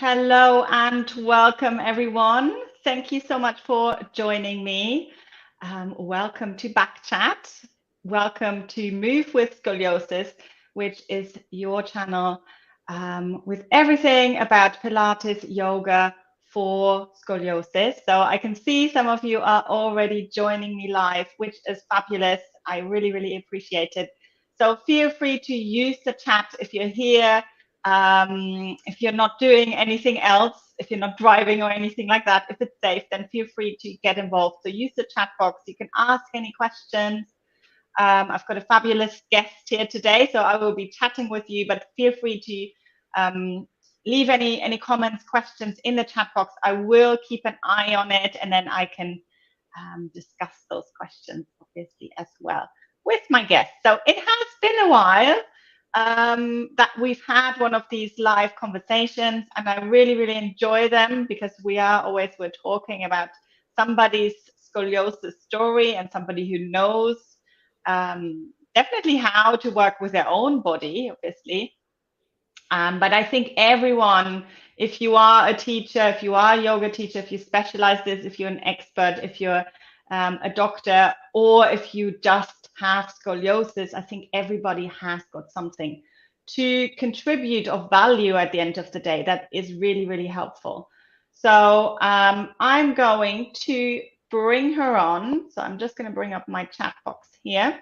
Hello and welcome, everyone. Thank you so much for joining me. Welcome to Back Chat. Welcome to Move with Scoliosis, which is your channel with everything about Pilates, yoga for scoliosis. So I can see some of you are already joining me live, which is fabulous. I really, really appreciate it. So feel free to use the chat if you're here. If you're not doing anything else, if you're not driving or anything like that, if it's safe, then feel free to get involved. So use the chat box. You can ask any questions. I've got a fabulous guest here today, so I will be chatting with you, but feel free to leave any comments, questions in the chat box. I will keep an eye on it, and then I can discuss those questions, obviously, as well with my guest. So it has been a while that we've had one of these live conversations, and I really, really enjoy them because we're talking about somebody's scoliosis story and somebody who knows definitely how to work with their own body, obviously. But I think everyone, if you are a teacher, if you are a yoga teacher, if you specialize this, if you're an expert, if you're a doctor, or if you just have scoliosis, I think everybody has got something to contribute of value at the end of the day that is really, really helpful. So I'm going to bring her on. So I'm just going to bring up my chat box here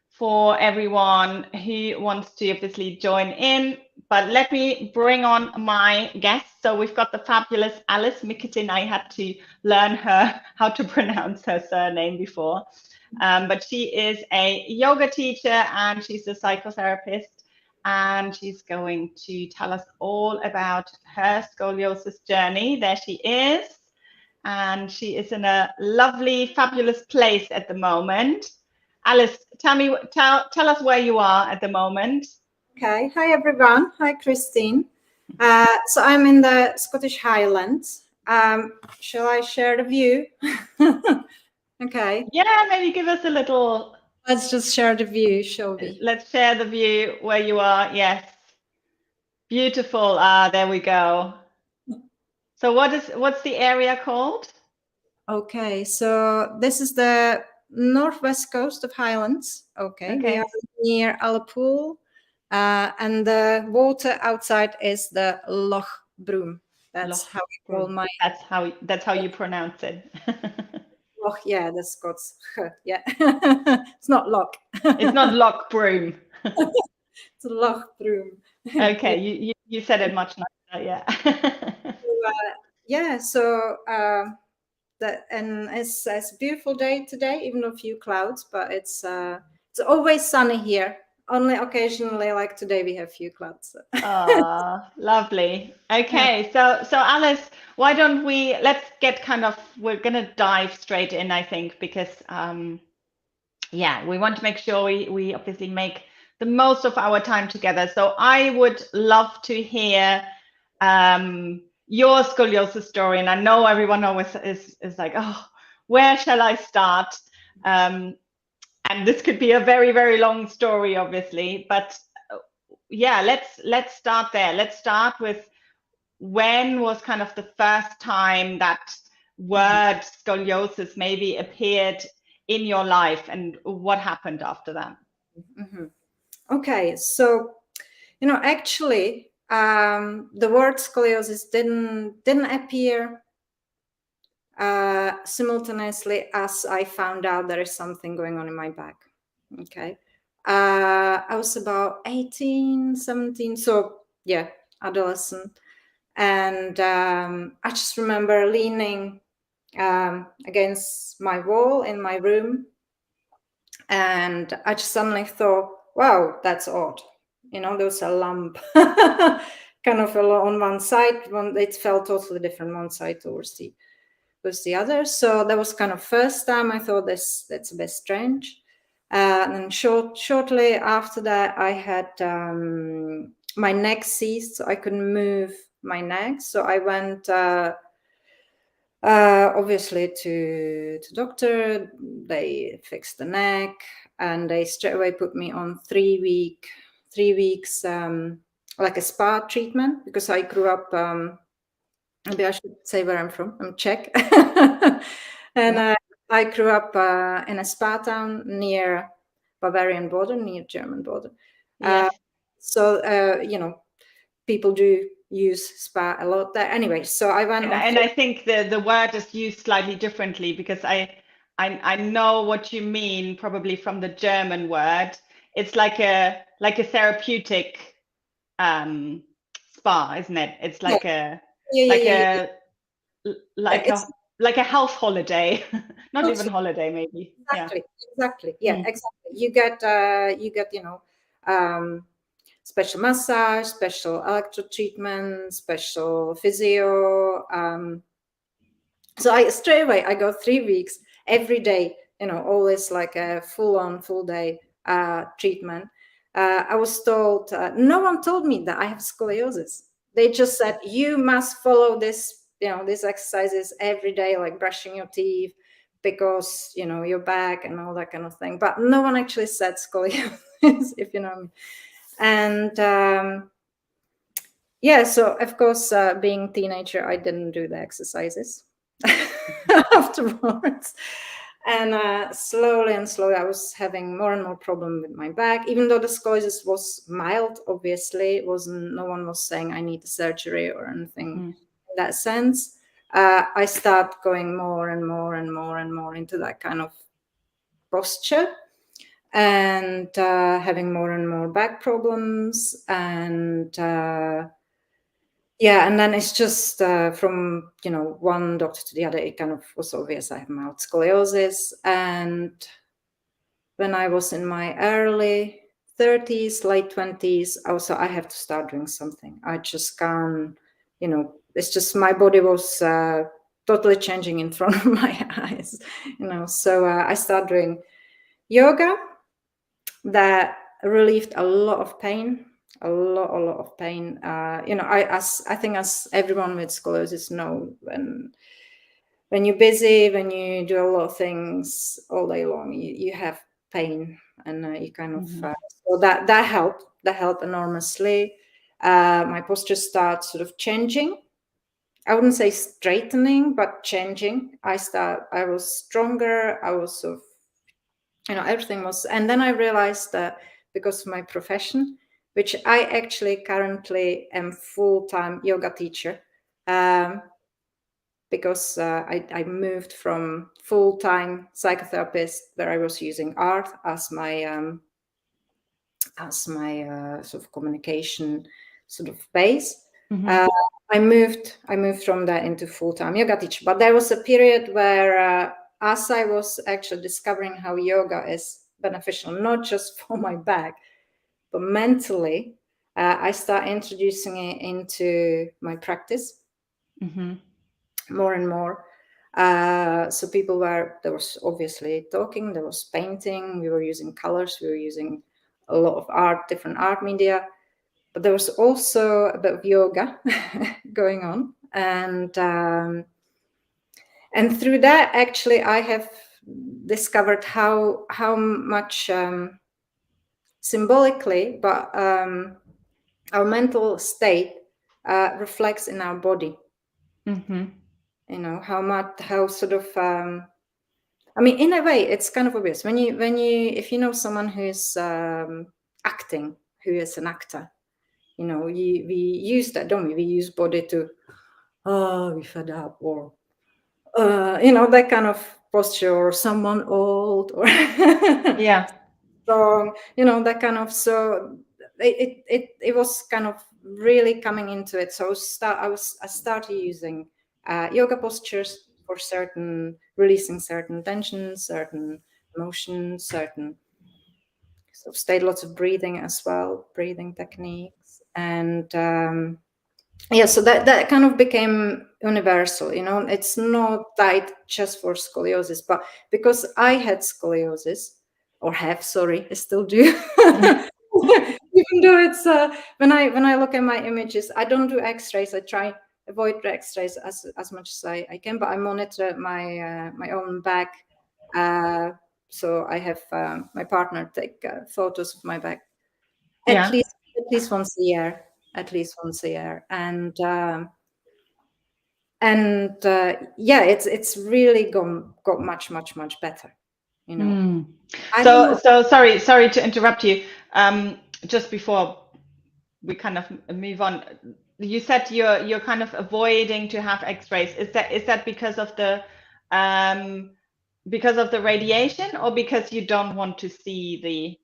for everyone who wants to obviously join in. But let me bring on my guest. So we've got the fabulous Alice Mikietyn. I had to learn how to pronounce her surname before. But she is a yoga teacher and she's a psychotherapist. And she's going to tell us all about her scoliosis journey. There she is. And she is in a lovely, fabulous place at the moment. Alice, tell us where you are at the moment. Okay. Hi, everyone. Hi, Christine. So I'm in the Scottish Highlands. Shall I share the view? Okay. Yeah, maybe give us a little. Let's just share the view, shall we? Let's share the view where you are. Yes. Beautiful. There we go. So what's the area called? Okay. So this is the northwest coast of Highlands. Okay. We are near Alipool. And the water outside is the Loch Broom. That's how we call my. That's how you pronounce it. Loch, yeah, that's Scots. Yeah, it's not Loch. It's not Loch Broom. It's Loch Broom. Okay, you said it much nicer. Yeah. So and it's a beautiful day today, even though a few clouds, but it's always sunny here. Only occasionally, like today, we have a few clouds. Ah, lovely. Okay, so Alice, why don't let's get we're gonna dive straight in, I think, because yeah, we want to make sure we obviously make the most of our time together. So I would love to hear your scoliosis story, and I know everyone always is like, oh, where shall I start? And this could be a very, very long story, obviously, but yeah, let's start there. Let's start with when was kind of the first time that word scoliosis maybe appeared in your life, and what happened after that? Mm-hmm. Okay, so actually, the word scoliosis didn't appear simultaneously as I found out there is something going on in my back. Okay. I was about 18, 17, so yeah, adolescent. And I just remember leaning against my wall in my room. And I just suddenly thought, wow, that's odd. There was a lump kind of on one side. It felt totally different one side towards the other. So that was kind of first time I thought that's a bit strange. And then shortly after that, I had my neck seized, so I couldn't move my neck. So I went obviously to doctor. They fixed the neck, and they straight away put me on 3 weeks like a spa treatment, because I grew up, maybe I should say where I'm from. I'm Czech. And I grew up in a spa town near Bavarian border, near German border. Yes. So, people do use spa a lot there. Anyway, so I went on. And I think the word is used slightly differently, because I know what you mean, probably from the German word. It's like a therapeutic spa, isn't it? It's Yeah, like a yeah. like It's a health holiday, not even totally, holiday, maybe. Yeah. exactly. Yeah, exactly. You get, special massage, special electro treatment, special physio. So straight away I go 3 weeks every day, always like a full day treatment. I was told, no one told me that I have scoliosis. They just said, you must follow this, these exercises every day, like brushing your teeth, because your back and all that kind of thing. But no one actually said scoliosis, if you know what I mean. And yeah, so of course, being teenager, I didn't do the exercises afterwards. And slowly I was having more and more problem with my back, even though the scoliosis was mild. Obviously, no one was saying I need a surgery or anything in that sense. I start going more and more into that kind of posture, and having more and more back problems. And yeah, and then it's just from one doctor to the other, it kind of was obvious I have mild scoliosis. And when I was in my early 30s, late 20s, also I have to start doing something. I just can't, it's just my body was totally changing in front of my eyes, So I started doing yoga. That relieved a lot of pain, a lot of pain. I think as everyone with scoliosis know, when you're busy, when you do a lot of things all day long, you have pain, and you kind of so that helped enormously. My posture starts sort of changing. I wouldn't say straightening, but changing. I was stronger. I was sort of, everything was. And then I realized that because of my profession, which I actually currently am full-time yoga teacher, because I moved from full-time psychotherapist, where I was using art as my sort of communication sort of base. I moved from that into full-time yoga teacher. But there was a period where, as I was actually discovering how yoga is beneficial, not just for my back, but mentally, I started introducing it into my practice more and more. So there was obviously talking, there was painting, we were using colors, we were using a lot of different art media, but there was also a bit of yoga going on. And through that, actually, I have discovered how much symbolically, but our mental state reflects in our body. How sort of, in a way, it's kind of obvious if you know someone who is acting, who is an actor, we use that, don't we? We use body to, we fed up, or that kind of posture, or someone old, or Yeah. strong, that kind of. So it was kind of really coming into it. So I started using yoga postures for releasing certain tensions, certain emotions, certain sort of state, lots of breathing as well, breathing techniques. And yeah, so that kind of became universal. It's not tied just for scoliosis, but because I had scoliosis, or have, sorry, I still do. Even though it's when I look at my images, I don't do X-rays. I try avoid the X-rays as much as I can, but I monitor my own back. So I have my partner take photos of my back at least once a year. at least once a year. Yeah, it's really got much better, you know. I don't know. So sorry to interrupt you. Just before we kind of move on, you said you're kind of avoiding to have X-rays. Is that because of the radiation, or because you don't want to see the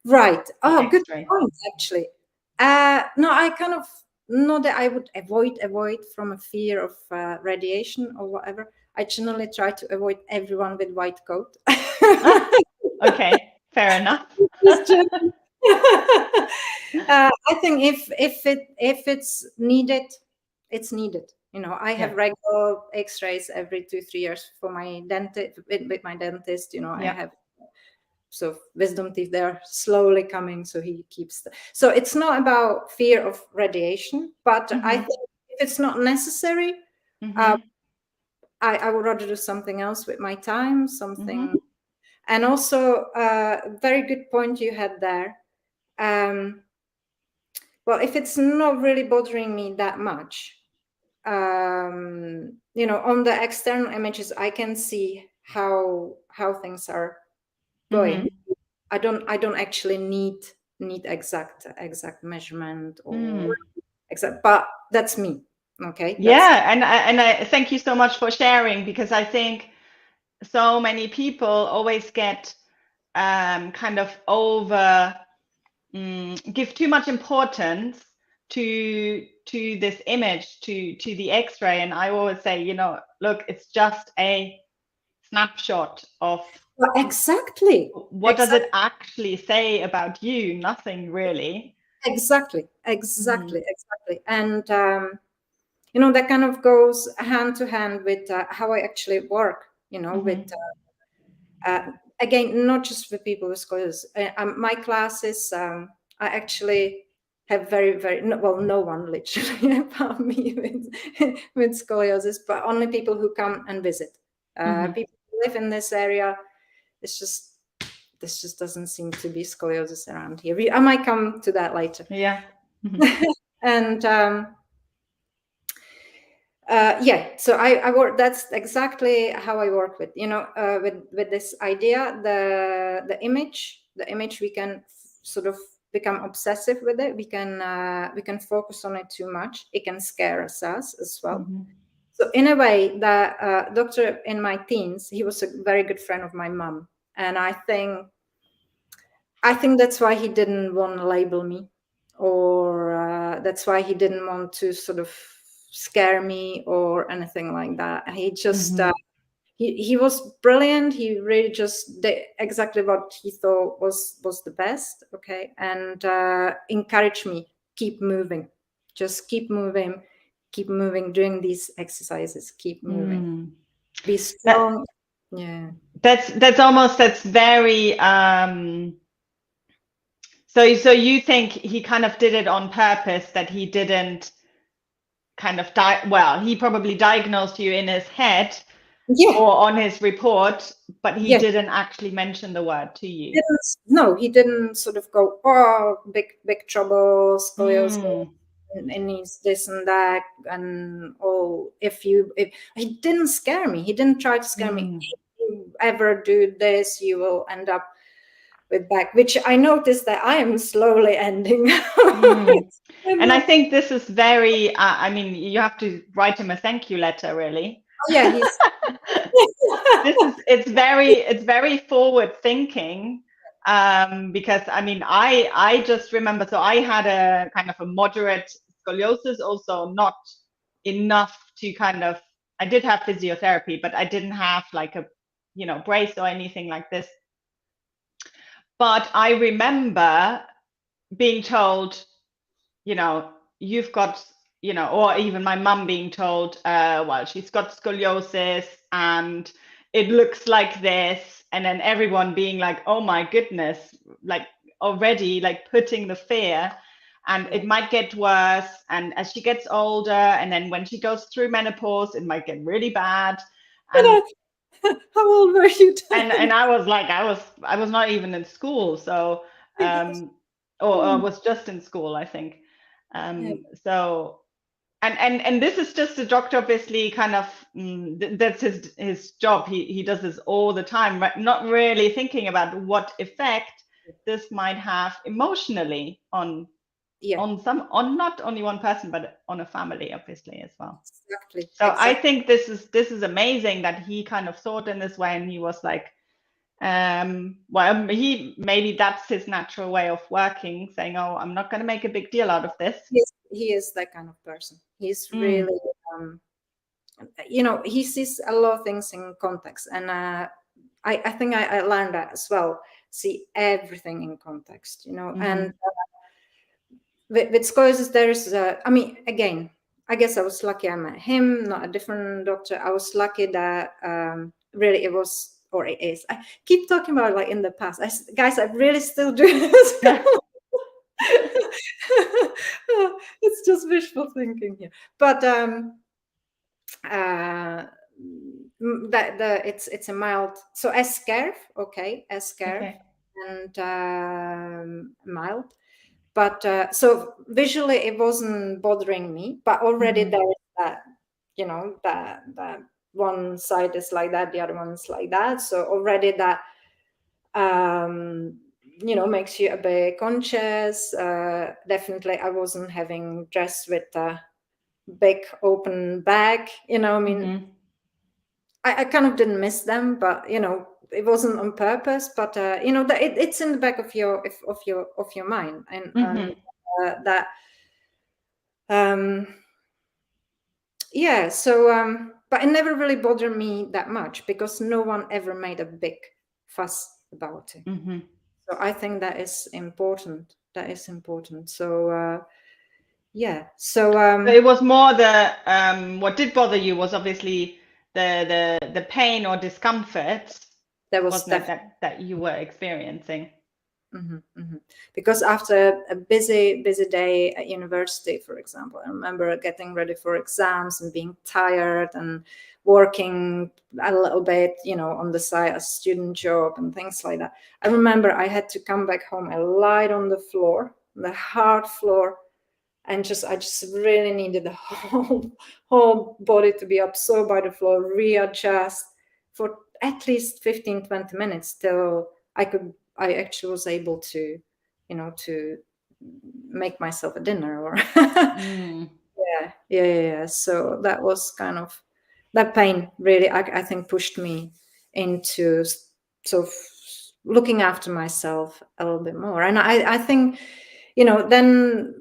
Right. Oh, good X-ray? point, actually. No, I kind of know that I would avoid from a fear of radiation or whatever. I generally try to avoid everyone with white coat. Ah, okay, fair enough. Just joking. I think if it's needed, it's needed. You know, I have Yeah. regular X-rays every 2-3 years for my dentist with my dentist. You know, I Yeah. have so wisdom teeth, they're slowly coming, so he keeps so it's not about fear of radiation, but I think if it's not necessary, I would rather do something else with my time, something. And also very good point you had there. Well, if it's not really bothering me that much, you know, on the external images I can see how things are going. I don't actually need exact measurement or exact, but that's me. Okay. Yeah, and I thank you so much for sharing, because I think so many people always get kind of give too much importance to this image, to the X-ray, and I always say, you know, look, it's just a snapshot of Well, exactly. what does it actually say about you? Nothing really. Exactly. And you know, that kind of goes hand to hand with how I actually work, you know, with again, not just with people with scoliosis. My classes, I actually have no one literally about me with scoliosis, but only people who come and visit. People who live in this area, it's just this just doesn't seem to be scoliosis around here. I might come to that later. Yeah. And yeah, so I work. That's exactly how I work with, you know, with this idea, the image we can sort of become obsessive with it. We can focus on it too much. It can scare us as well. So in a way, the doctor in my teens, he was a very good friend of my mom, and I think that's why he didn't want to label me, or that's why he didn't want to sort of scare me or anything like that. He just he was brilliant. He really just did exactly what he thought was the best. Okay, and encouraged me, keep moving, just keep moving, doing these exercises, keep moving, be strong. Yeah, That's very so you think he kind of did it on purpose, that he didn't kind of he probably diagnosed you in his head, yeah, or on his report, but he yeah. didn't actually mention the word to you. No, he didn't sort of go, oh, big trouble, scoliosis, and needs this and that, and if he didn't scare me, he didn't try to scare me. If you ever do this, you will end up with back, which I noticed that I am slowly ending. And I think this is very, I mean, you have to write him a thank you letter, really. Oh, yeah, he's. It's very forward thinking, because I mean, I just remember, so I had a kind of a moderate scoliosis, also not enough to kind of, I did have physiotherapy, but I didn't have like a, you know, brace or anything like this. But I remember being told, you know, you've got, you know, or even my mum being told, well, she's got scoliosis and it looks like this. And then everyone being like, oh my goodness, like already like putting the fear, and it might get worse. And as she gets older, and then when she goes through menopause, it might get really bad. And how old were you then? and I was like, I was not even in school, so or was just in school, I think. So, and this is just a doctor, obviously, kind of that's his job. He does this all the time, right? Not really thinking about what effect this might have emotionally on not only one person, but on a family, obviously, as well. Exactly. So I think this is amazing that he kind of thought in this way, and he was like, well, he maybe that's his natural way of working, saying, "Oh, I'm not going to make a big deal out of this." He is that kind of person. He's really, he sees a lot of things in context, and I think I learned that as well. See everything in context, and with scoliosis, there's, I mean, again, I guess I was lucky I met him, not a different doctor. I was lucky that really it was, or it is. I keep talking about like in the past. Guys, I really still do this. It's just wishful thinking here. But it's a mild, so S-curve, okay, S-curve, and mild. But so visually it wasn't bothering me, but already there is that, that one side is like that, the other one's like that. So already that makes you a bit conscious. Definitely I wasn't having dress with a big open back, I mean, I kind of didn't miss them, but it wasn't on purpose, but that it's in the back of your mind, and that so but it never really bothered me that much because no one ever made a big fuss about it. So I think that is important. So so it was more the what did bother you was obviously the pain or discomfort that was that you were experiencing. Because after a busy day at university, for example, I remember getting ready for exams and being tired and working a little bit, on the side, a student job and things like that. I remember I had to come back home. I lied on the floor, the hard floor, and I just really needed the whole body to be absorbed by the floor, readjust for at least 15-20 minutes till I actually was able to to make myself a dinner or yeah. So that was kind of, that pain really I think pushed me into sort of looking after myself a little bit more. And I think then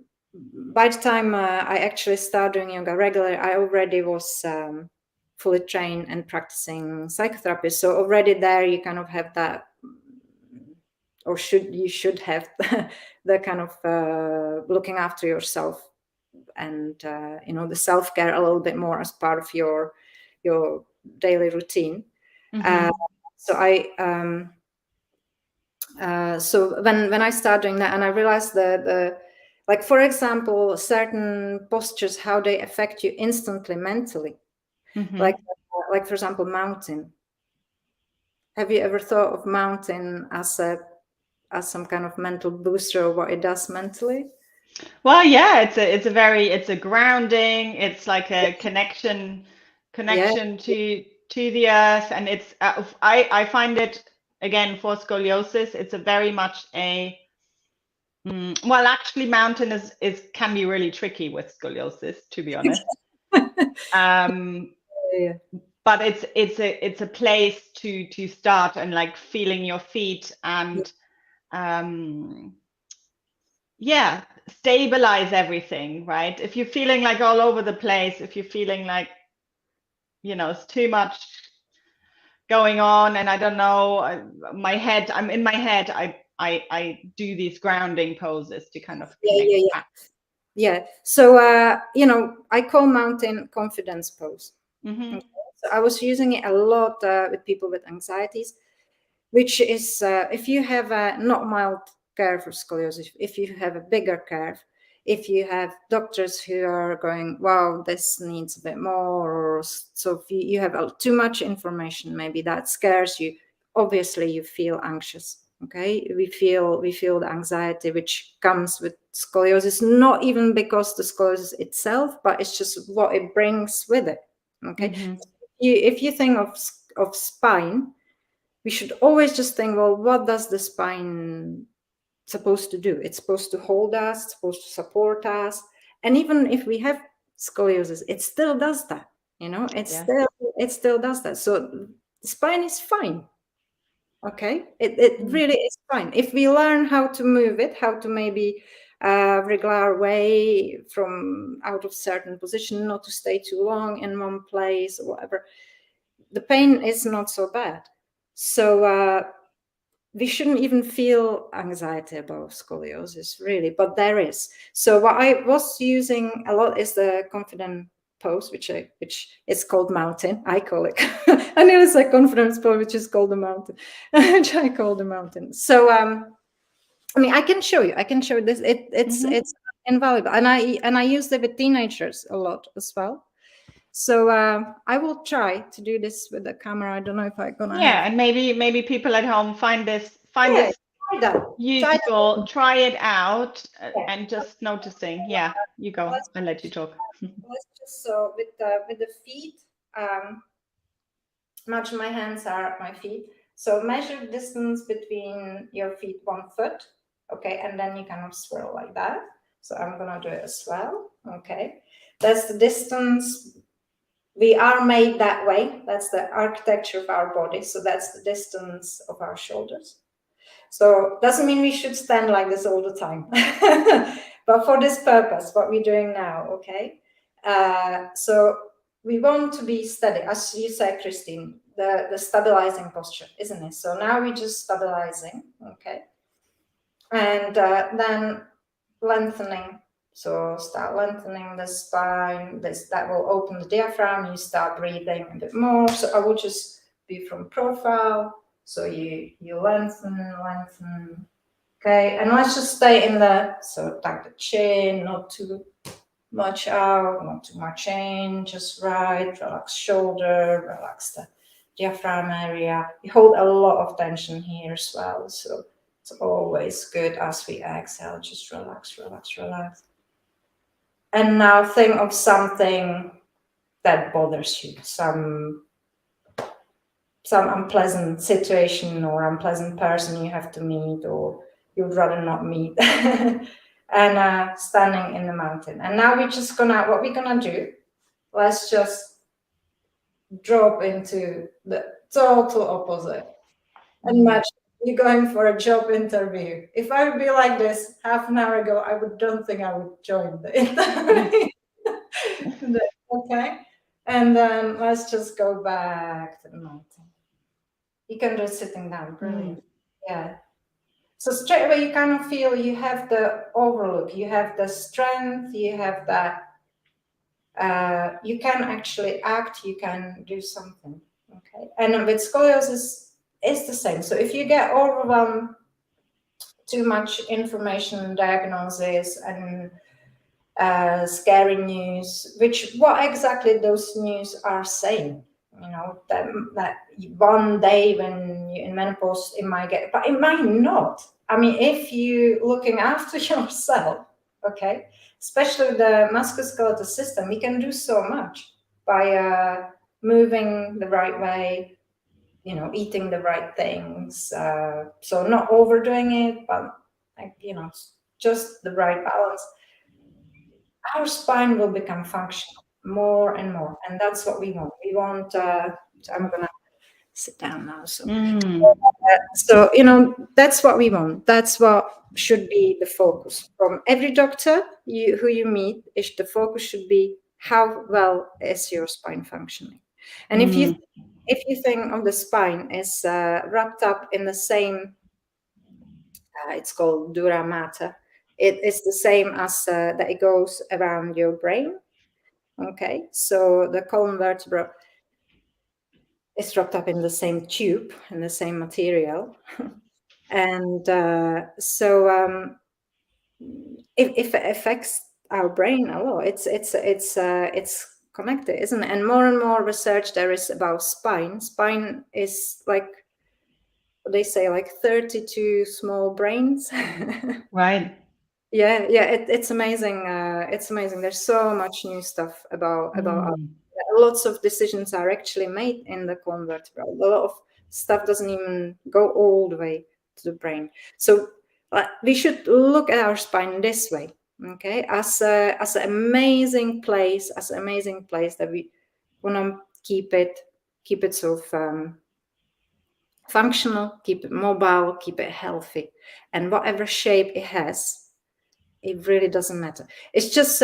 by the time I actually started doing yoga regularly, I already was fully trained and practicing psychotherapy. So already there you kind of have that, or you should have the kind of looking after yourself and the self-care a little bit more as part of your daily routine. So so when I started doing that, and I realized that like, for example, certain postures, how they affect you instantly mentally, like for example, mountain. Have you ever thought of mountain as some kind of mental booster, or what it does mentally? Well, yeah, it's a grounding. It's like a connection to the earth, and it's I find it, again, for scoliosis, it's a very much a well, actually, mountain is can be really tricky with scoliosis, to be honest. But it's a place to start, and like feeling your feet and stabilize everything, right? If you're feeling like all over the place, if you're feeling like, it's too much going on, and I don't know, I'm in my head, I do these grounding poses to kind of connect back. Yeah. So, I call mountain confidence pose. Okay. So I was using it a lot with people with anxieties, which is if you have a not mild curve of scoliosis, if you have a bigger curve, if you have doctors who are going, wow, this needs a bit more, or so if you have too much information, maybe that scares you, obviously you feel anxious. Okay, we feel the anxiety which comes with scoliosis, not even because the scoliosis itself, but it's just what it brings with it. Okay, if you think of spine, we should always just think, well, what does the spine supposed to do? It's supposed to hold us, it's supposed to support us, and even if we have scoliosis, it still does that. You know, it still does that. So the spine is fine. Okay, it really is fine if we learn how to move it, how to maybe wriggle our way from out of certain position, not to stay too long in one place or whatever. The pain is not so bad. So we shouldn't even feel anxiety about scoliosis, really, but there is. So what I was using a lot is the confident pose, which is called mountain. I call it. I know it's a confidence pose, which is called the mountain, which I call the mountain. So I mean, I can show you. I can show this. It's invaluable, and I use it with teenagers a lot as well. So I will try to do this with the camera. I don't know if I'm gonna. Yeah, and maybe people at home find this useful. Try it out and just noticing. Yeah, you go. I'll let you talk. Let's just with the feet. Imagine my hands are at my feet. So measure distance between your feet 1 foot. Okay, and then you kind of swirl like that. So I'm gonna do it as well. Okay, that's the distance. We are made that way. That's the architecture of our body. So that's the distance of our shoulders. So doesn't mean we should stand like this all the time. But for this purpose, what we're doing now, okay? So we want to be steady, as you said, Christine, the stabilizing posture, isn't it? So now we're just stabilizing, okay? And then lengthening. So start lengthening the spine. That will open the diaphragm. You start breathing a bit more. So I will just be from profile. So you lengthen. Okay, and let's just stay in the, so tuck the chin, not too much out, not too much in, just right. Relax shoulder, relax the diaphragm area. You hold a lot of tension here as well. So it's always good as we exhale, just relax. And now think of something that bothers you, some unpleasant situation or unpleasant person you have to meet or you'd rather not meet. And standing in the mountain. And now what we're gonna do, let's just drop into the total opposite. Imagine you're going for a job interview. If I would be like this half an hour ago, don't think I would join the interview. Okay. And then let's just go back to the mountain. You can do it sitting down. Brilliant. Yeah. So straight away, you kind of feel you have the overlook, you have the strength, you have that. You can actually act, you can do something. Okay. And with scoliosis, it's the same. So if you get overwhelmed, too much information, diagnosis, and scary news, what exactly those news are saying. You know, that one day when you're in menopause, it might get, but it might not. I mean, if you're looking after yourself, okay, especially the musculoskeletal system, we can do so much by moving the right way, you know, eating the right things. So not overdoing it, but you know, just the right balance. Our spine will become functional more and more, and that's what we want. We want. So I'm gonna sit down now. So you know, that's what we want. That's what should be the focus from every doctor who you meet. The focus should be how well is your spine functioning, and if you think of the spine as wrapped up in the same, it's called dura mater. It is the same as that it goes around your brain. Okay, so the column vertebra is wrapped up in the same tube, in the same material. And so if it affects our brain a lot, it's connected, isn't it? And more research there is about spine. Spine is like they say, like 32 small brains. Right. Yeah, it's amazing. It's amazing. There's so much new stuff about us. Mm. Lots of decisions are actually made in the column vertebra. A lot of stuff doesn't even go all the way to the brain. So we should look at our spine this way, okay, as an amazing place, that we want to keep it sort of functional, keep it mobile, keep it healthy, and whatever shape it has, it really doesn't matter. It just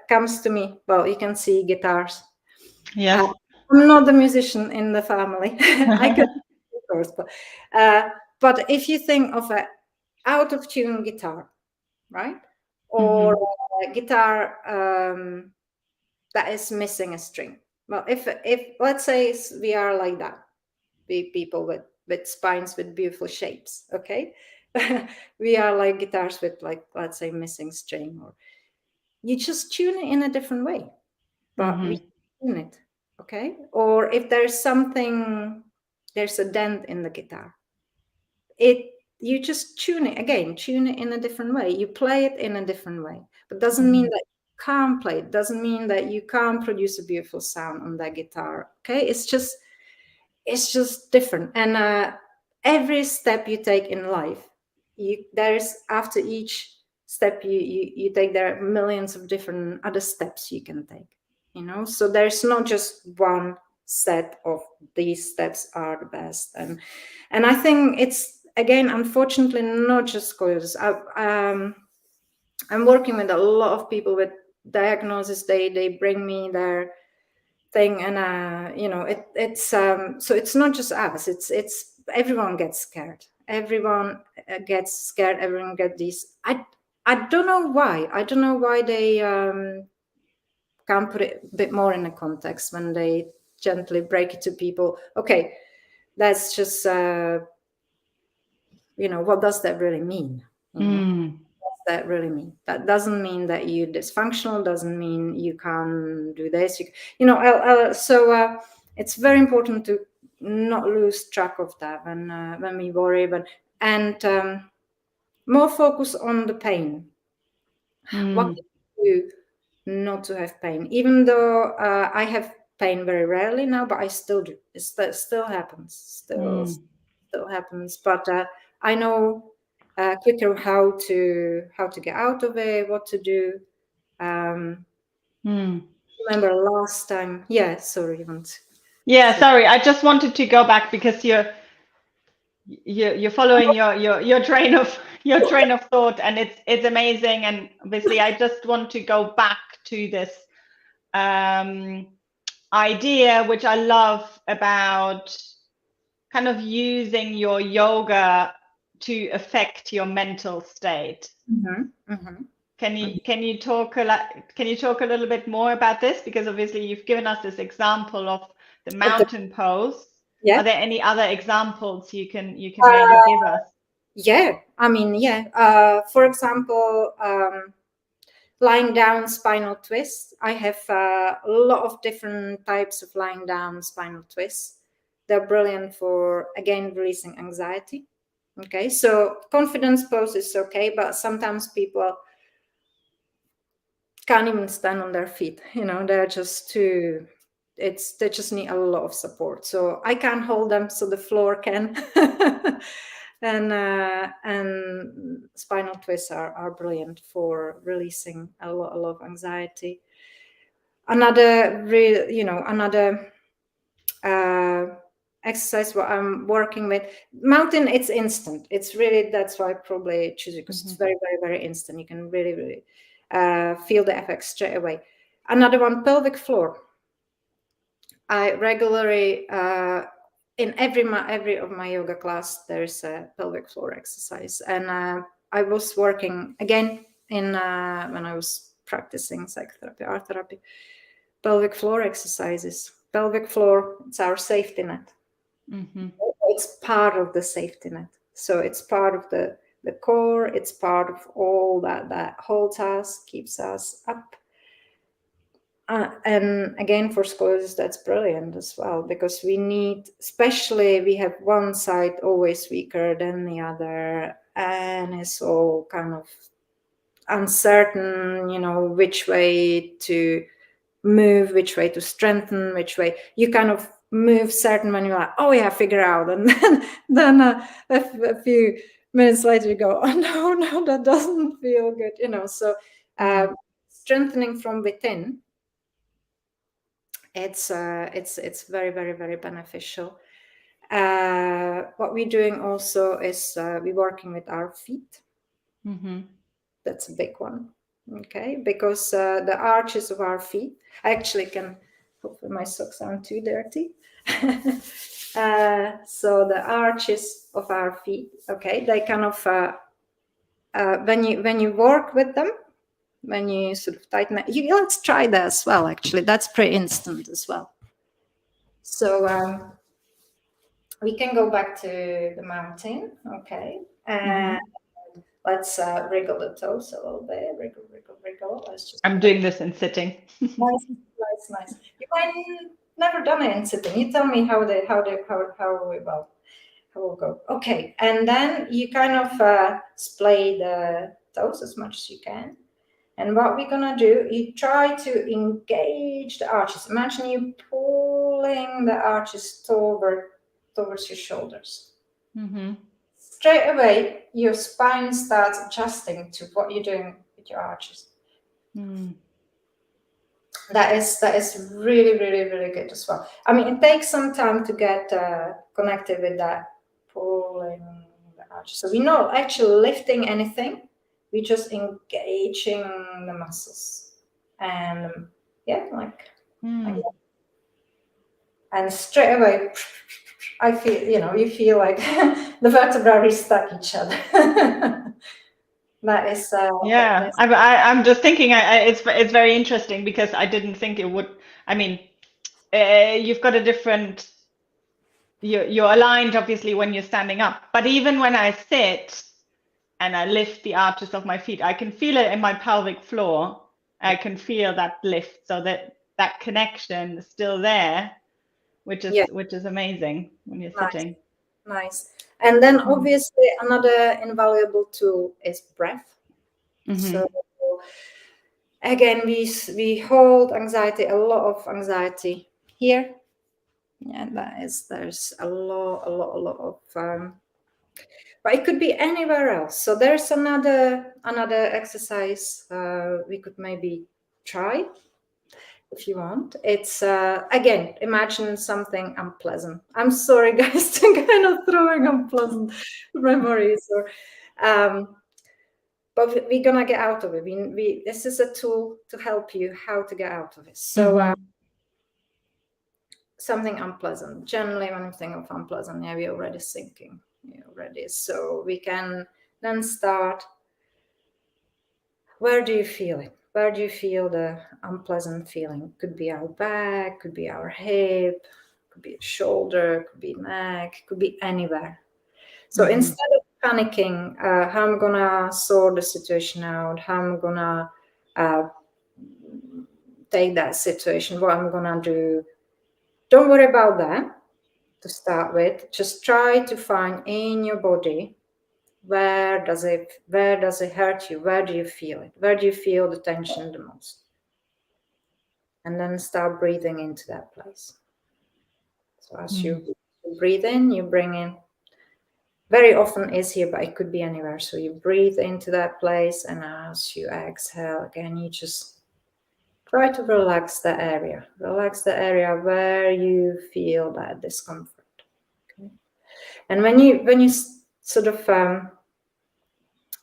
comes to me. Well, you can see guitars. Yes. I'm not the musician in the family. I could, of course, but if you think of a out of tune guitar, right, or a guitar that is missing a string. Well, if let's say we are like that, we people with spines with beautiful shapes, okay, we are like guitars with, like, let's say, missing string, or you just tune it in a different way, but we tune it, okay? Or if there's something, there's a dent in the guitar, you just tune it again, tune it in a different way. You play it in a different way, but doesn't mean that you can't play it. Doesn't mean that you can't produce a beautiful sound on that guitar. Okay, it's just different. And every step you take in life, there's after each step you take, there are millions of different other steps you can take. So there's not just one set of these steps are the best. And I think it's, again, unfortunately, not just scoliosis. I'm working with a lot of people with diagnosis. They bring me their thing, and it's so it's not just us. It's everyone gets scared. Everyone gets scared. Everyone get these. I don't know why. I don't know why they can't put it a bit more in a context when they gently break it to people. Okay, that's just what does that really mean? What's that really mean? That doesn't mean that you're dysfunctional. Doesn't mean you can't do this. So it's very important to not lose track of that when we worry, and more focus on the pain. What can you do not to have pain? Even though I have pain very rarely now, but I still do. That still happens. Still happens. But I know quicker how to get out of it, what to do. Remember last time? Yeah, sorry, you want. Yeah, sorry. I just wanted to go back because you're following your train of thought, and it's amazing. And obviously, I just want to go back to this idea, which I love, about kind of using your yoga to affect your mental state. Can you talk a little bit more about this? Because obviously you've given us this example of the mountain pose. Yeah. Are there any other examples you can maybe give us? Yeah, I mean, yeah. For example, lying down spinal twists. I have a lot of different types of lying down spinal twists. They're brilliant for, again, releasing anxiety. Okay, so confidence pose is okay, but sometimes people can't even stand on their feet. They're just too. They just need a lot of support. So I can't hold them, so the floor can. And spinal twists are brilliant for releasing a lot of anxiety. Another exercise what I'm working with, mountain, it's instant. It's really, that's why I probably choose it, because it's very, very, very instant. You can really, really feel the effects straight away. Another one, pelvic floor. I regularly in every of my yoga class there's a pelvic floor exercise, and I was working again in when I was practicing psychotherapy, art therapy, pelvic floor exercises. Pelvic floor, it's our safety net. It's part of the safety net, so it's part of the core. It's part of all that holds us, keeps us up. And again, for scoliosis, that's brilliant as well, because we need, especially we have one side always weaker than the other, and it's all kind of uncertain, which way to move, which way to strengthen, which way you kind of move certain when you're like, oh yeah, figure out, and then a few minutes later you go, oh no, that doesn't feel good, so strengthening from within, it's very, very, very beneficial. What we're doing also is we're working with our feet. That's a big one, okay, because the arches of our feet, I actually can, hopefully my socks aren't too dirty. So the arches of our feet, okay, they kind of when you work with them, when you sort of tighten it, let's try that as well. Actually, that's pretty instant as well. So we can go back to the mountain, okay, and let's wriggle the toes a little bit. Wriggle. I'm doing this in sitting. Nice. You might never done it in sitting. You tell me how will go. Okay, and then you kind of splay the toes as much as you can. And what we're gonna do, you try to engage the arches. Imagine you pulling the arches towards your shoulders. Straight away, your spine starts adjusting to what you're doing with your arches. That is really, really, really good as well. I mean, it takes some time to get connected with that pulling the arches. So we're not actually lifting anything. We're just engaging the muscles. And like that. And straight away, I feel, you feel like the vertebrae stack each other. That is I'm just thinking it's very interesting, because I didn't think it would. I mean, you've got a different, you're aligned obviously when you're standing up, but even when I sit and I lift the arches of my feet, I can feel it in my pelvic floor. I can feel that lift, so that connection is still there, which is amazing when you're sitting. Nice. And then obviously another invaluable tool is breath. So again, we hold anxiety, a lot of anxiety here. Yeah, there's a lot of but it could be anywhere else. So there's another exercise we could maybe try if you want. It's again, imagine something unpleasant. I'm sorry, guys, to kind of throwing unpleasant memories, or but we're gonna get out of it. This is a tool to help you how to get out of it. So something unpleasant. Generally, when you think of unpleasant, we're already sinking. Already. So we can then start. Where do you feel it? Where do you feel the unpleasant feeling? Could be our back, could be our hip, could be a shoulder, could be neck, could be anywhere. So instead of panicking, how I'm gonna sort the situation out, how I'm gonna take that situation, what I'm gonna do. Don't worry about that to start with. Just try to find in your body, where does it hurt you? Where do you feel it? Where do you feel the tension the most? And then start breathing into that place. So as you breathe in, you bring in, very often is here, but it could be anywhere. So you breathe into that place, and as you exhale, again, you just try to relax the area. Relax the area where you feel that discomfort. Okay? And when you sort of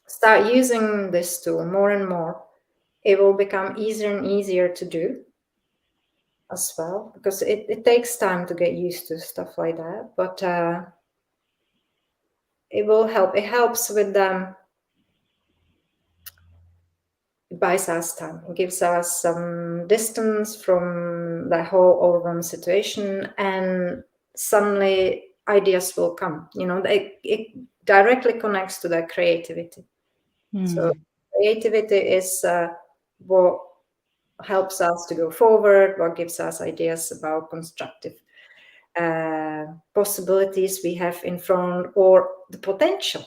start using this tool more and more, it will become easier and easier to do as well, because it takes time to get used to stuff like that. But it will help. It helps with them. It buys us time. It gives us some distance from the whole overwhelm situation, and suddenly ideas will come. It directly connects to their creativity. So creativity is what helps us to go forward, what gives us ideas about constructive possibilities we have in front, or the potential.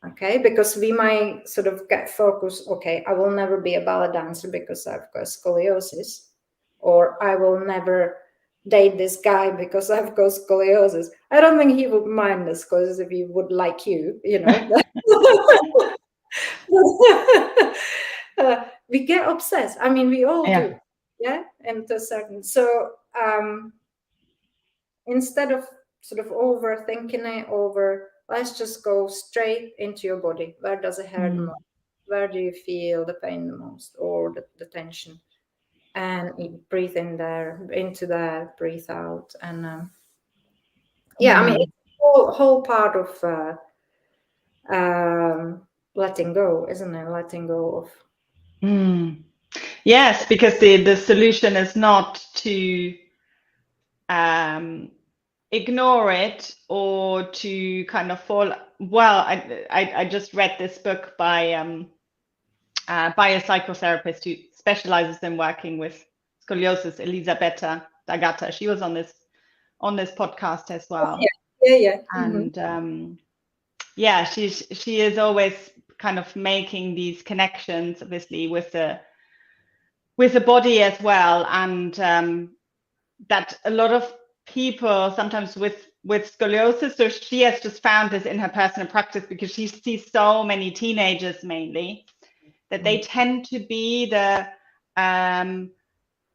Okay, because we might sort of get focused, okay, I will never be a ballet dancer because I've got scoliosis, or I will never date this guy because I've got scoliosis. I don't think he would mind this, because if he would like you, you know. We get obsessed. I mean, we all do, yeah, and to a certain. So instead of sort of overthinking it over, let's just go straight into your body. Where does it hurt the most? Where do you feel the pain the most, or the tension? And breathe in there, into there, breathe out, and I mean, it's a whole part of letting go, isn't it? Letting go of. Yes, because the solution is not to ignore it or to kind of fall. Well, I just read this book by a psychotherapist who specializes in working with scoliosis, Elisabetta D'Agata. She was on this podcast as well. Yeah. And yeah, she is always kind of making these connections, obviously, with the body as well, and that a lot of people sometimes with scoliosis, so she has just found this in her personal practice because she sees so many teenagers mainly, that they tend to be the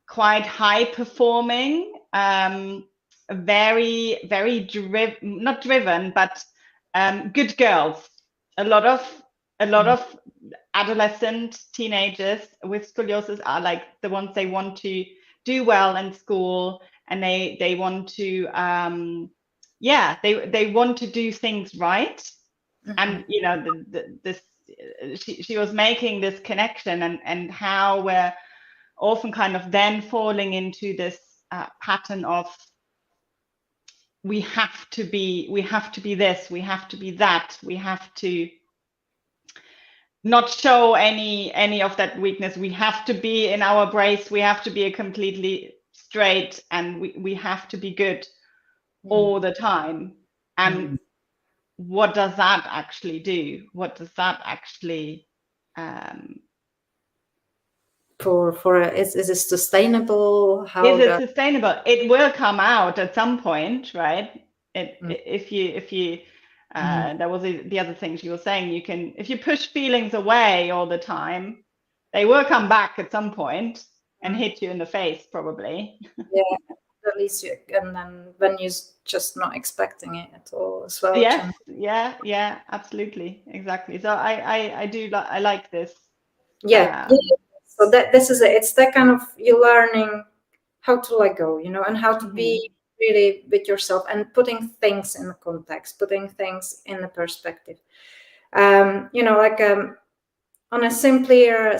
quite high performing, very, very not driven, but good girls. A lot of adolescent teenagers with scoliosis are like the ones, they want to do well in school, and they want to they want to do things right. And you know, this she was making this connection, and how we're often kind of then falling into this pattern of we have to be this, we have to be that, we have to not show any of that weakness, we have to be in our brace, we have to be a completely straight, and we have to be good all the time. And what does that actually do? What does that actually is it sustainable? How is it sustainable? It will come out at some point, right? If you that was the other thing she was saying, you can, if you push feelings away all the time, they will come back at some point and hit you in the face, probably. Yeah, at least and then when you're just not expecting it at all as well. Yes, yeah, absolutely, exactly. So I like this. Yeah. So this is it. It's that kind of, you're learning how to let go, you know, and how to be really with yourself, and putting things in the context, putting things in the perspective. You know, like on a simpler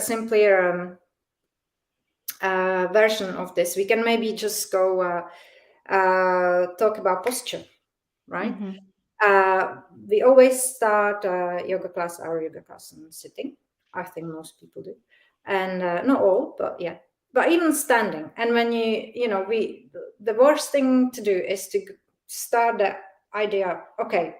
version of this, we can maybe just go talk about posture, right? We always start our yoga class in sitting. I think most people do, and not all, but yeah. But even standing, and when you know, the worst thing to do is to start the idea, okay,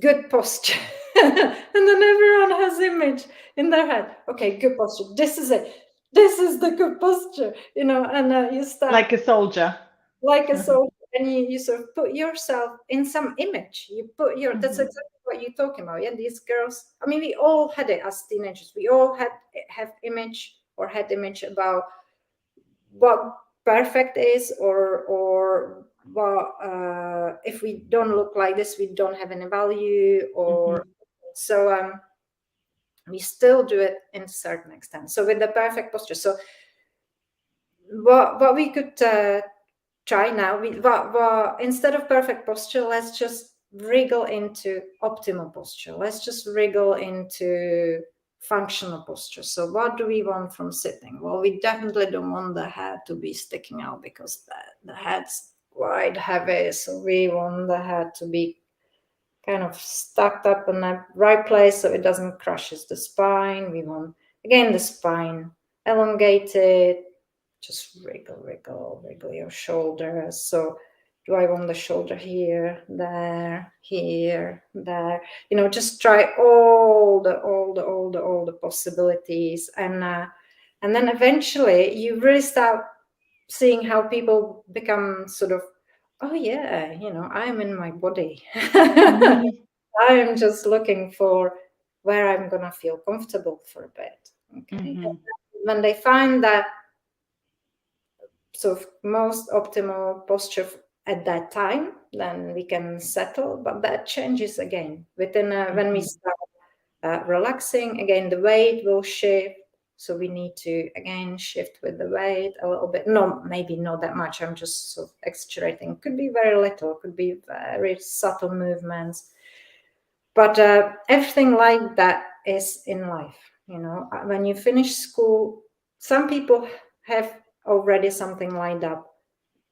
good posture, and then everyone has image in their head. Okay, good posture. This is it. This is the good posture, you know, and you start like a soldier. And you sort of put yourself in some image. You put that's exactly what you're talking about. Yeah, these girls, I mean, we all had it as teenagers. We all have image, or had image about what perfect is, or what if we don't look like this, we don't have any value, or so we still do it in a certain extent. So with the perfect posture, so what we could try now, instead of perfect posture, let's just wriggle into optimal posture. Let's just wriggle into functional posture. So what do we want from sitting? Well, we definitely don't want the head to be sticking out, because the head's quite heavy. So we want the head to be kind of stuck up in the right place, so it doesn't crushes the spine. We want, again, the spine elongated. Just wriggle your shoulders. So do I want the shoulder here, there, here, there? Just try all the possibilities, and then eventually you really start seeing how people become sort of, oh yeah, I'm in my body. I'm just looking for where I'm gonna feel comfortable for a bit. Okay. When they find that sort of most optimal posture at that time, then we can settle. But that changes again within when we start relaxing. Again, the weight will shift. So we need to again shift with the weight a little bit. No, maybe not that much. I'm just sort of exaggerating. Could be very little. Could be very subtle movements. But everything like that is in life. When you finish school, some people have already something lined up.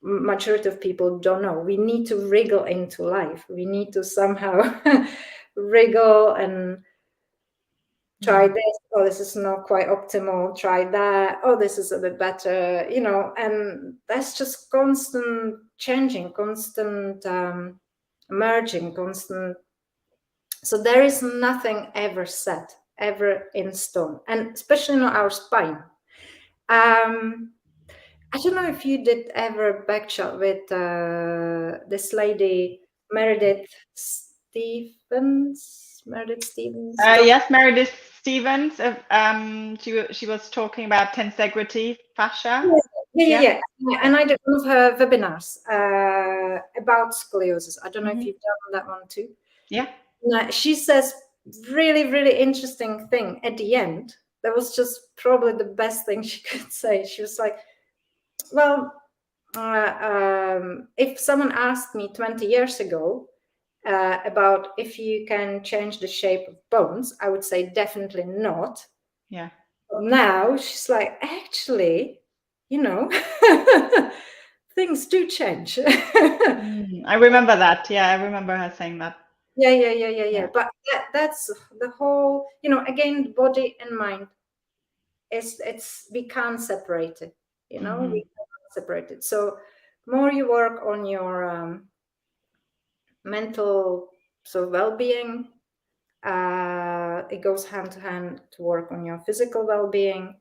Majority of people don't know. We need to wriggle into life. We need to somehow wriggle and try this. Oh, this is not quite optimal. Try that. Oh, this is a bit better. And that's just constant changing, constant merging, constant. So there is nothing ever set, ever in stone, and especially not our spine. I don't know if you did ever back chat with this lady, Meredith Stevens. Yes, Meredith Stevens. She was talking about tensegrity fascia. Yeah. And I did one of her webinars about scoliosis. I don't know if you've done that one too. Yeah. She says really, really interesting thing at the end. That was just probably the best thing she could say. She was like, well, if someone asked me 20 years ago about if you can change the shape of bones, I would say definitely not. Yeah. But now she's like, actually, things do change. I remember that. Yeah, I remember her saying that. Yeah. But that's the whole, again, body and mind. We can't separate it. We can't separate it. So more you work on your mental well-being, it goes hand to hand to work on your physical well-being.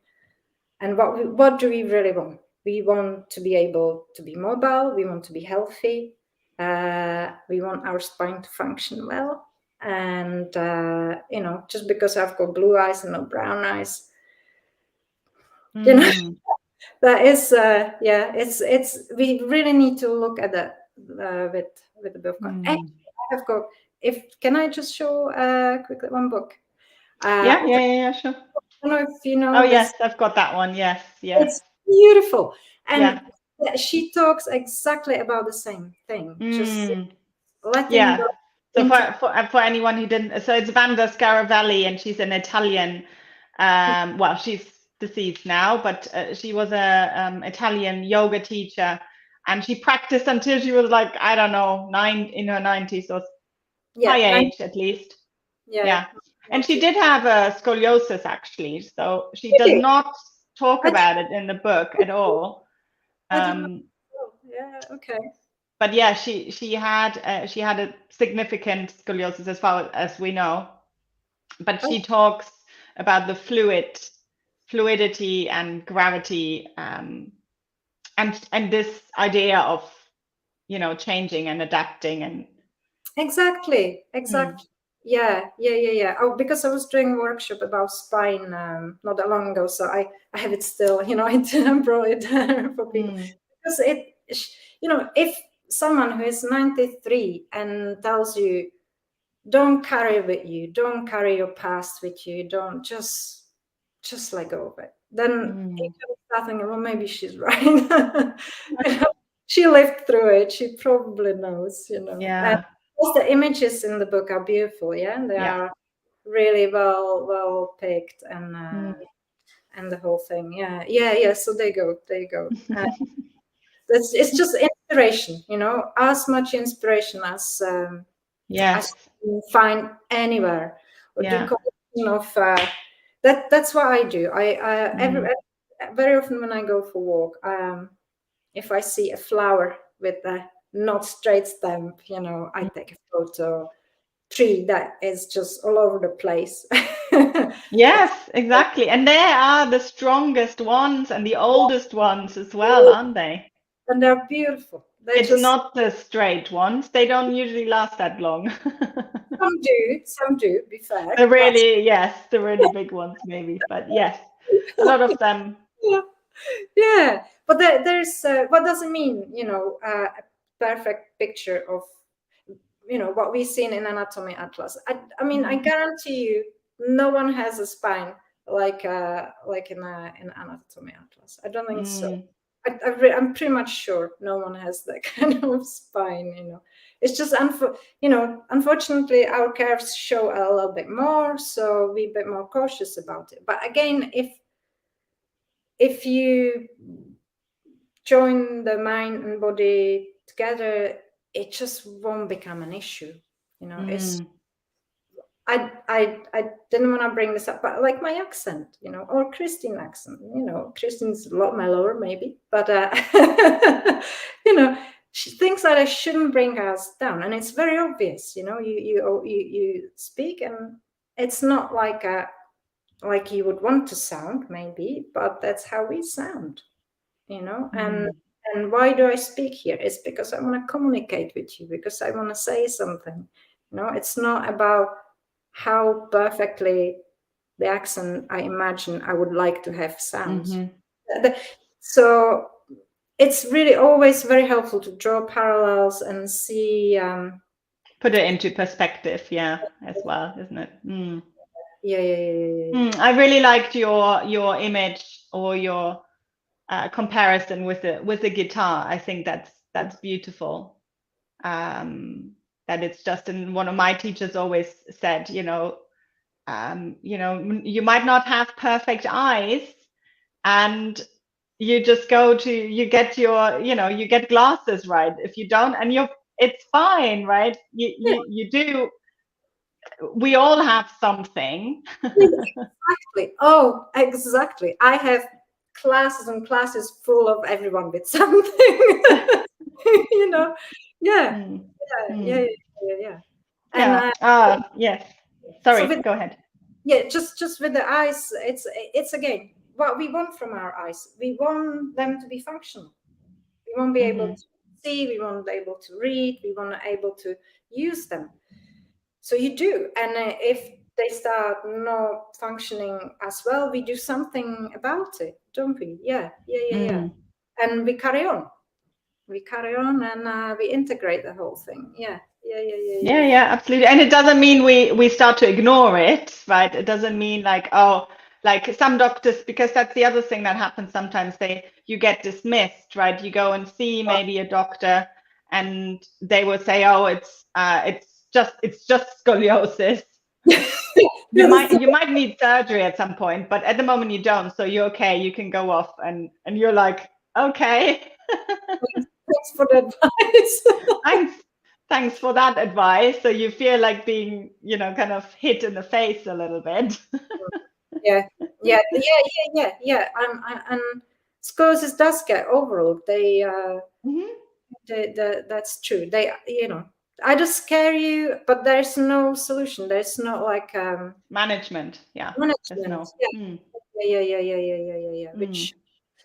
And what do we really want? We want to be able to be mobile. We want to be healthy. We want our spine to function well. And just because I've got blue eyes and not brown eyes, that is it's we really need to look at that with the book. I have got, can I just show quickly one book? Yeah, sure. I don't know if you know. Oh yes, I've got that one. Yes. It's beautiful, and she talks exactly about the same thing. Just letting go. So for anyone who didn't, so it's Vanda Scaravelli, and she's an Italian. Well, she's deceased now, but she was a Italian yoga teacher, and she practiced until she was like, I don't know, in her 90s or high age at least. Yeah. And she did have a scoliosis actually, so she does not talk about it in the book at all. Okay. But yeah, she had a significant scoliosis as far as we know. But she talks about the fluidity and gravity, and this idea of changing and adapting and exactly. Yeah. Oh, because I was doing a workshop about spine not that long ago, so I have it still. I brought it for people because if someone who is 93 and tells you, don't carry with you, don't carry your past with you, don't just let go of it, then you can start thinking, well, maybe she's right. She lived through it. She probably knows. Yeah. And the images in the book are beautiful. Yeah, they are really well picked, and the whole thing. Yeah. So there you go. It's just inspiration. As much inspiration as as you can find anywhere, or do collection of. That's what I do. very often when I go for walk, if I see a flower with a not straight stem, I take a photo. Tree that is just all over the place. Yes, exactly. And they are the strongest ones and the oldest ones as well, aren't they? And they're beautiful. They're It's just not the straight ones. They don't usually last that long. some do, be fair. The But really, yes, the really big ones maybe, but yes, a lot of them. yeah, yeah. But there's what does it mean? A perfect picture of what we've seen in Anatomy Atlas. I mean, I guarantee you, no one has a spine like in Anatomy Atlas. I don't think so. Mm, I'm pretty much sure no one has that kind of spine. It's just unfortunately our curves show a little bit more, so we're a bit more cautious about it. But again, if you join the mind and body together, it just won't become an issue. It's mm, I didn't want to bring this up, but like my accent, or Christine accent, Christine's a lot mellower maybe, but she thinks that I shouldn't bring us down, and it's very obvious. You speak, and it's not like you would want to sound maybe, but that's how we sound, and. mm, And why do I speak here? It's because I want to communicate with you, because I want to say something. It's not about how perfectly the accent I imagine I would like to have sounds. mm-hmm. So it's really always very helpful to draw parallels and see. Put it into perspective, yeah, as well, isn't it? Mm. Yeah. I really liked your image or your comparison with the guitar. I think that's beautiful. That it's just, and one of my teachers always said, you might not have perfect eyes, and you just you get glasses, right? If you don't, and it's fine, right? You do. We all have something. Exactly. Oh, exactly. I have classes and classes full of everyone with something. you know. Yeah. Mm, Yeah. mm. Yeah. And Yeah. Yes. so Sorry, with go ahead. just with the eyes, it's again what we want from our eyes. We want them to be functional. We want to be able Hmm. to see. We want to be able to read. We want to be able to use them. So you do, and if they start not functioning as well, we do something about it, don't we? Yeah. Mm. And we carry on. And we integrate the whole thing. Yeah. Yeah, absolutely. And it doesn't mean we start to ignore it, right? It doesn't mean like, oh, like some doctors, because that's the other thing that happens sometimes, you get dismissed, right? You go and see maybe a doctor and they will say, oh, it's just scoliosis. You might need surgery at some point, but at the moment you don't, so you're okay, you can go off, and you're like, okay. Thanks for the advice. Thanks for that advice. So you feel like being, kind of hit in the face a little bit. Yeah. And scoliosis does get overlooked. That's true. They, I just scare you, but there's no solution. There's no like Management, yeah. There's management. no. Mm, Yeah. mm,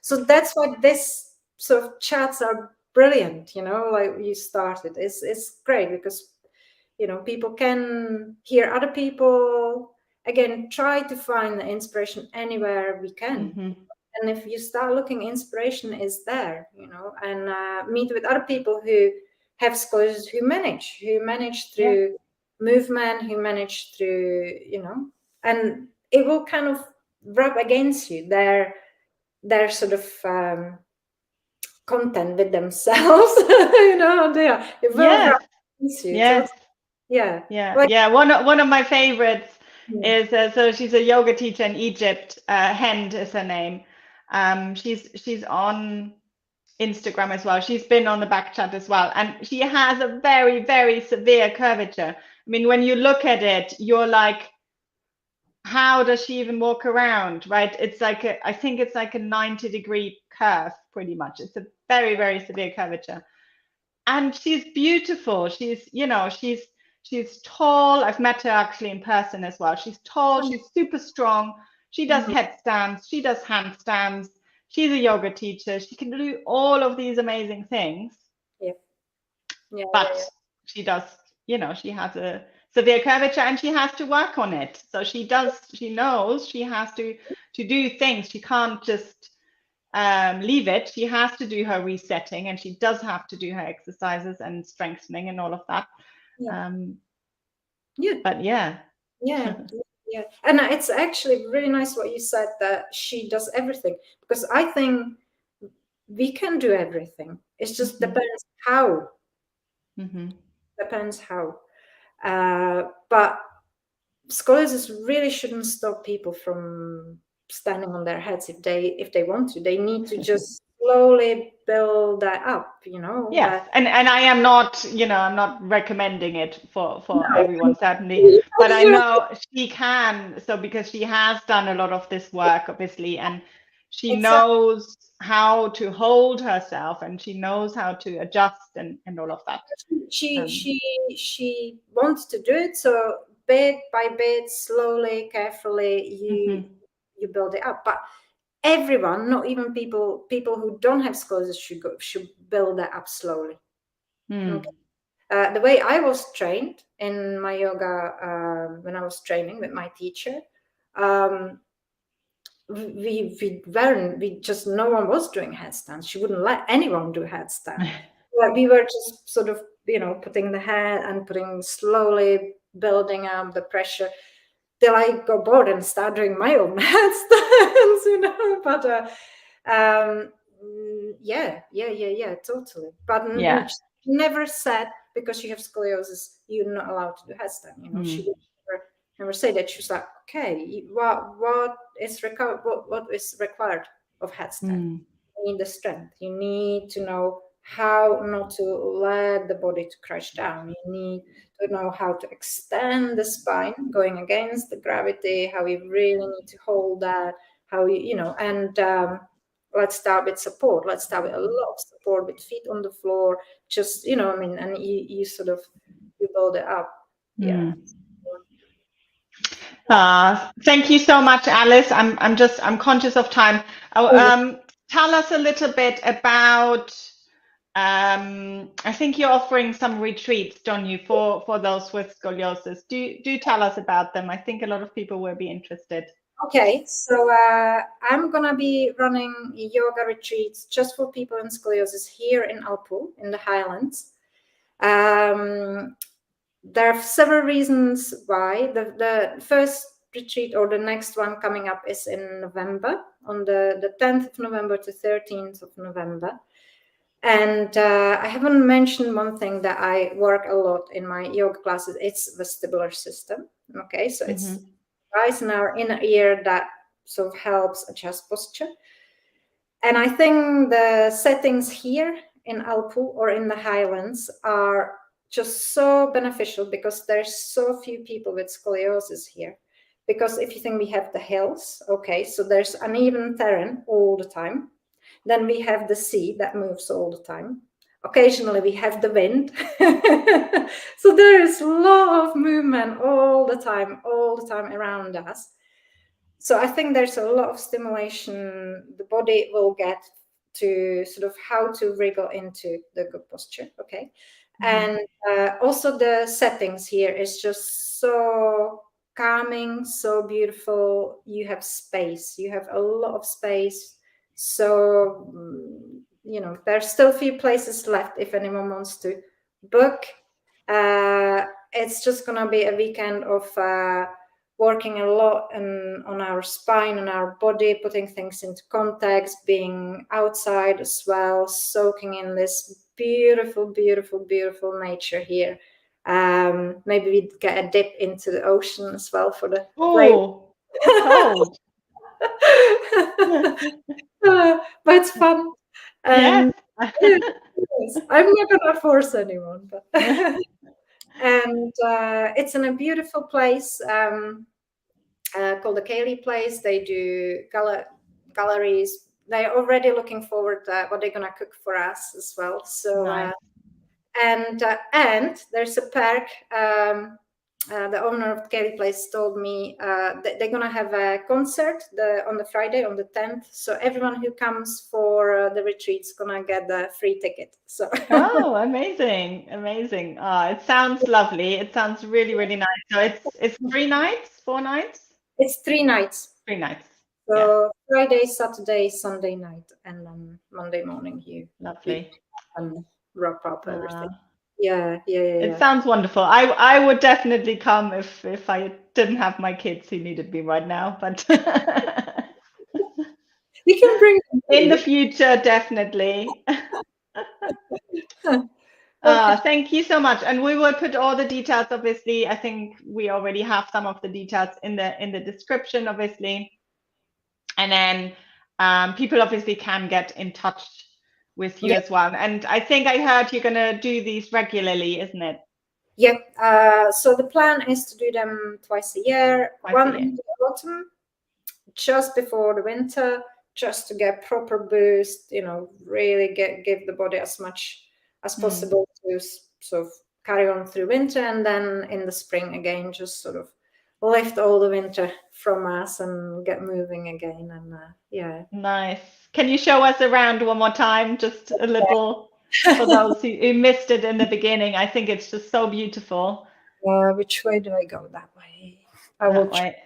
So that's why this sort of chats are brilliant. Like you started. It's great because people can hear other people. Again, try to find the inspiration anywhere we can. mm-hmm. And if you start looking, inspiration is there, and meet with other people who have scoliosis, who manage Yeah. through movement, who manage through, and it will kind of rub against you their sort of content with themselves. It will rub Yes. against you. So Yes. yeah. Yeah. One of my favorites is so she's a yoga teacher in Egypt. Hend is her name. She's on Instagram as well. She's been on the back chat as well, and she has a very, very severe curvature. I mean, when you look at it, you're like, how does she even walk around, right? It's like I think it's like a 90-degree curve, pretty much. It's a very, very severe curvature. And she's beautiful. She's, she's tall. I've met her actually in person as well. She's tall, she's super strong. She does headstands, she does handstands. She's a yoga teacher. She can do all of these amazing things. Yeah. Yeah. But she does, she has a severe curvature and she has to work on it. So she knows she has to do things. She can't just leave it. She has to do her resetting, and she does have to do her exercises and strengthening and all of that. But yeah. And it's actually really nice what you said, that she does everything, because I think we can do everything. It just depends how. Depends how. But scoliosis really shouldn't stop people from standing on their heads if they want to. They need to just slowly build that up, Yes, and I am not, I'm not recommending it for everyone, certainly, but I know she can. So because she has done a lot of this work, obviously, and she knows how to hold herself, and she knows how to adjust and all of that. She wants to do it, so bit by bit, slowly, carefully, you build it up. But everyone, not even people who don't have scoliosis, should build that up slowly. Okay. The way I was trained in my yoga, when I was training with my teacher, we just, no one was doing headstands. She wouldn't let anyone do headstand. We were just sort of, putting the head and slowly building up the pressure, till I got bored and started doing my own headstands, But totally. But never said because you have scoliosis you're not allowed to do headstand. She would never say that. She was like, okay, what is required of headstand? You need the strength. You need to know how not to let the body to crash down. You need to know how to extend the spine, going against the gravity, how you really need to hold that, how and let's start with support. Let's start with a lot of support, with feet on the floor, just, and you sort of, you build it up. Yeah. Thank you so much, Alice. I'm conscious of time. Tell us a little bit about, I think you're offering some retreats, don't you, for those with scoliosis? Do tell us about them. I think a lot of people will be interested. Okay, so I'm gonna be running yoga retreats just for people in scoliosis here in Alpu, in the Highlands. There are several reasons why. The first retreat, or the next one coming up, is in November, on the 10th of November to 13th of November. And I haven't mentioned one thing that I work a lot in my yoga classes. It's vestibular system. Okay, so it's eyes in our inner ear that sort of helps adjust posture. And I think the settings here in Alpu or in the Highlands are just so beneficial, because there's so few people with scoliosis here. Because if you think, we have the hills, okay, so there's uneven terrain all the time. Then we have the sea that moves all the time. Occasionally we have the wind. So there is a lot of movement all the time around us. So I think there's a lot of stimulation the body will get to sort of how to wriggle into the good posture. Okay. And also the settings here is just so calming, so beautiful. You have space, you have a lot of space. So, there's still a few places left if anyone wants to book. It's just going to be a weekend of working a lot on our spine and our body, putting things into context, being outside as well, soaking in this beautiful, beautiful, beautiful nature here. Maybe we'd get a dip into the ocean as well for the cold. But it's fun. And yes, I'm not gonna force anyone, but and it's in a beautiful place. called the Kaylee Place. They do galleries. They're already looking forward to what they're gonna cook for us as well. So Nice. and there's a park. The owner of Kelly Place told me that they're gonna have a concert on the Friday on the 10th. So everyone who comes for the retreat's gonna get the free ticket. So Oh, amazing, amazing. It sounds lovely. It sounds really, really nice. So it's 3 nights, 4 nights? it's 3 nights. 3 nights. So Yeah. Friday, Saturday, Sunday night, and then Monday morning you Lovely. and wrap up everything. Yeah. It sounds wonderful. I would definitely come if I didn't have my kids who needed me right now, but You can bring them in the too. future, definitely. Okay. Thank you so much. And we will put all the details, obviously. I think we already have some of the details in the description, obviously. And then people obviously can get in touch with you Yeah. as well. And I think I heard you're gonna do these regularly, isn't it? Yeah. So the plan is to do them twice a year. Twice a One year. in the autumn, just before the winter, just to get proper boost. Really give the body as much as possible to sort of carry on through winter, and then in the spring again, just sort of lift all the winter from us and get moving again. And yeah. Nice. Can you show us around one more time, just a little, for those who missed it in the beginning? I think it's just so beautiful. Which way do I go? That way. That way.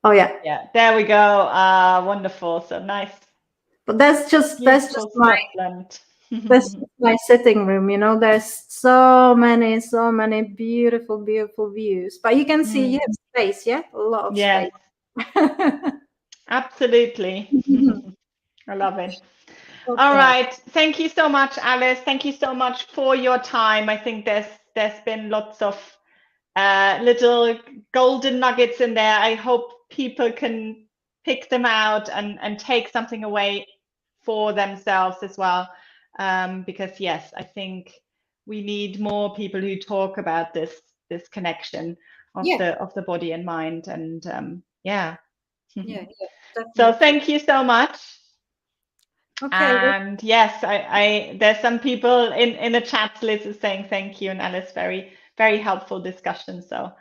Oh yeah. Yeah, there we go. Wonderful. So nice. But that's just Beautiful my Scotland. that's just my sitting room. There's so many beautiful views. But you can see you have space, yeah, a lot of Yes, space. absolutely. I love it. Okay. All right. Thank you so much, Alice. Thank you so much for your time. I think there's been lots of little golden nuggets in there. I hope people can pick them out and take something away for themselves as well. Because yes, I think we need more people who talk about this connection of the body and mind. And yeah. Yeah, So definitely. thank you so much. Okay. And yes, I there's some people in the chat. Liz is saying thank you, and Alice, very, very helpful discussion. So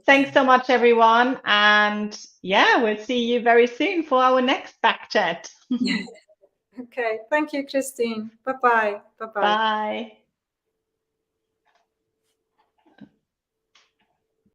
thanks so much, everyone. And yeah, we'll see you very soon for our next back chat. Okay. Thank you, Christine. Bye-bye. Bye-bye. Bye.